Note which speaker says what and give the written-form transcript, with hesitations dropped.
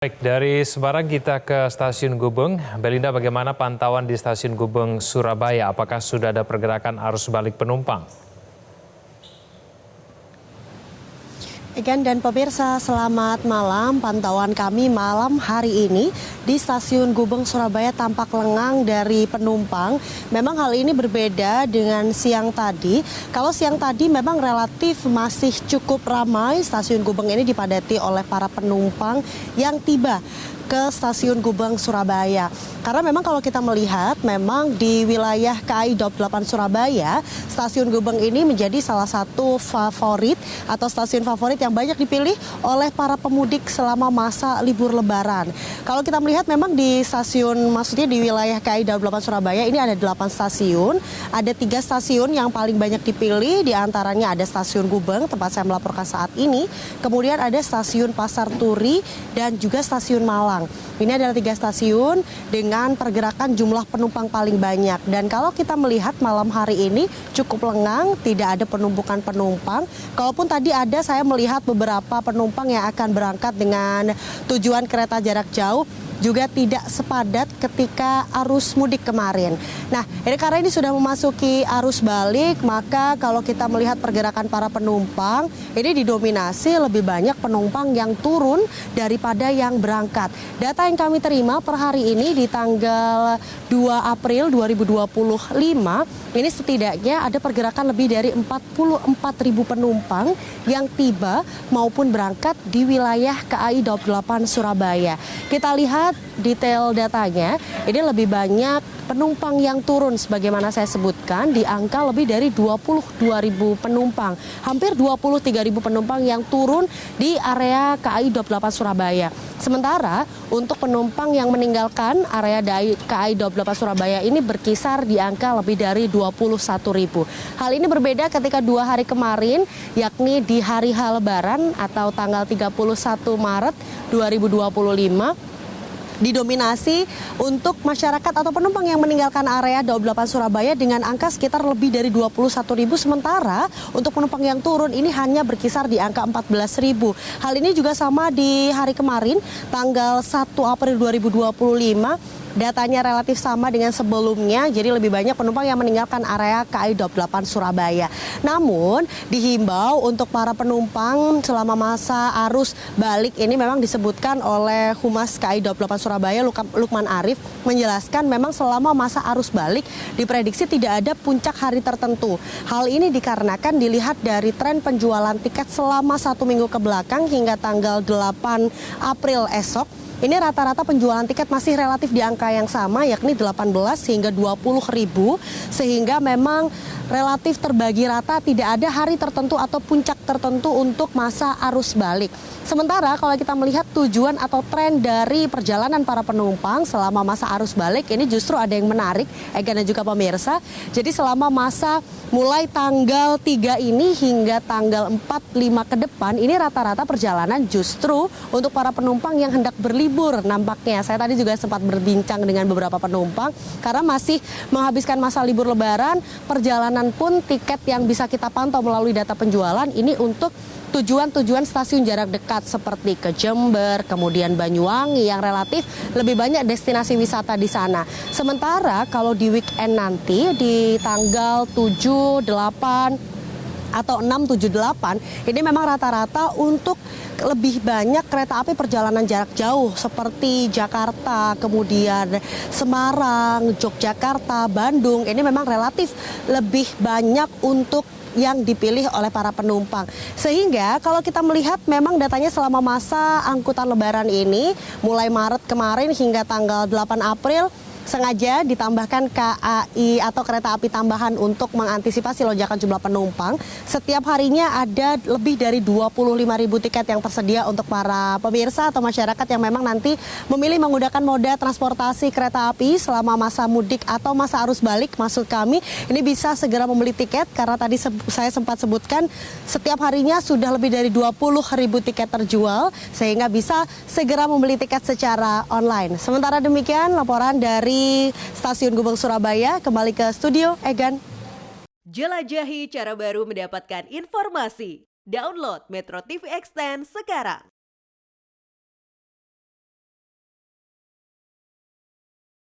Speaker 1: Baik, dari Semarang kita ke Stasiun Gubeng. Belinda, bagaimana pantauan di Stasiun Gubeng, Surabaya? Apakah sudah ada pergerakan arus balik penumpang?
Speaker 2: Egan dan pemirsa, selamat malam. Pantauan kami malam hari ini di Stasiun Gubeng Surabaya tampak lengang dari penumpang. Memang hal ini berbeda dengan siang tadi. Kalau siang tadi memang relatif masih cukup ramai, Stasiun Gubeng ini dipadati oleh para penumpang yang tiba ke Stasiun Gubeng Surabaya. Karena memang kalau kita melihat, memang di wilayah KAI Daup 8 Surabaya, Stasiun Gubeng ini menjadi salah satu favorit atau stasiun favorit yang banyak dipilih oleh para pemudik selama masa libur Lebaran. Kalau kita melihat memang di stasiun, maksudnya di wilayah KAI Daup 8 Surabaya ini ada 8 stasiun, ada 3 stasiun yang paling banyak dipilih, diantaranya ada Stasiun Gubeng, tempat saya melaporkan saat ini, kemudian ada Stasiun Pasar Turi, dan juga Stasiun Malang. Ini adalah 3 stasiun dengan pergerakan jumlah penumpang paling banyak. Dan kalau kita melihat malam hari ini cukup lengang, tidak ada penumpukan penumpang. Kalaupun tadi ada, saya melihat beberapa penumpang yang akan berangkat dengan tujuan kereta jarak jauh juga tidak sepadat ketika arus mudik kemarin. Nah, ini karena ini sudah memasuki arus balik, maka kalau kita melihat pergerakan para penumpang, ini didominasi lebih banyak penumpang yang turun daripada yang berangkat. Data yang kami terima per hari ini di tanggal 2 April 2025, ini setidaknya ada pergerakan lebih dari 44.000 penumpang yang tiba maupun berangkat di wilayah KAI Daup 8 Surabaya. Kita lihat detail datanya, ini lebih banyak penumpang yang turun sebagaimana saya sebutkan di angka lebih dari 22.000 penumpang. Hampir 23.000 penumpang yang turun di area KAI Daup 8 Surabaya. Sementara untuk penumpang yang meninggalkan area KAI Daup 8 Surabaya ini berkisar di angka lebih dari 21.000. Hal ini berbeda ketika 2 hari kemarin, yakni di hari H Lebaran atau tanggal 31 Maret 2025. Didominasi untuk masyarakat atau penumpang yang meninggalkan area Daup 8 Surabaya dengan angka sekitar lebih dari 21.000, sementara untuk penumpang yang turun ini hanya berkisar di angka 14.000. Hal ini juga sama di hari kemarin, tanggal 1 April 2025. Datanya relatif sama dengan sebelumnya, jadi lebih banyak penumpang yang meninggalkan area KAI Daup 8 Surabaya. Namun, dihimbau untuk para penumpang selama masa arus balik ini memang disebutkan oleh Humas KAI Daup 8 Surabaya, Lukman Arif, menjelaskan memang selama masa arus balik diprediksi tidak ada puncak hari tertentu. Hal ini dikarenakan dilihat dari tren penjualan tiket selama 1 minggu ke belakang hingga tanggal 8 April esok. Ini rata-rata penjualan tiket masih relatif di angka yang sama, yakni 18 hingga 20.000, sehingga memang relatif terbagi rata, tidak ada hari tertentu atau puncak tertentu untuk masa arus balik. Sementara kalau kita melihat tujuan atau tren dari perjalanan para penumpang selama masa arus balik, ini justru ada yang menarik, Egan dan juga pemirsa. Jadi selama masa mulai tanggal 3 ini hingga tanggal 4-5 ke depan, ini rata-rata perjalanan justru untuk para penumpang yang hendak berlibur nampaknya. Saya tadi juga sempat berbincang dengan beberapa penumpang, karena masih menghabiskan masa libur Lebaran, perjalanan pun tiket yang bisa kita pantau melalui data penjualan ini untuk tujuan-tujuan stasiun jarak dekat seperti ke Jember, kemudian Banyuwangi yang relatif lebih banyak destinasi wisata di sana. Sementara kalau di weekend nanti di tanggal 7, 8 atau 6, 7, 8 ini memang rata-rata untuk lebih banyak kereta api perjalanan jarak jauh seperti Jakarta, kemudian Semarang, Yogyakarta, Bandung. Ini memang relatif lebih banyak untuk yang dipilih oleh para penumpang. Sehingga kalau kita melihat memang datanya selama masa angkutan Lebaran ini, mulai Maret kemarin hingga tanggal 8 April, sengaja ditambahkan KAI atau kereta api tambahan untuk mengantisipasi lonjakan jumlah penumpang. Setiap harinya ada lebih dari 25.000 tiket yang tersedia untuk para pemirsa atau masyarakat yang memang nanti memilih menggunakan moda transportasi kereta api selama masa mudik atau masa arus balik. Maksud kami, ini bisa segera membeli tiket karena tadi saya sempat sebutkan setiap harinya sudah lebih dari 20.000 tiket terjual, sehingga bisa segera membeli tiket secara online. Sementara demikian laporan dari Stasiun Gubeng Surabaya. Kembali ke studio, Egan.
Speaker 3: Jelajahi cara baru mendapatkan informasi. Download Metro TV Extend sekarang.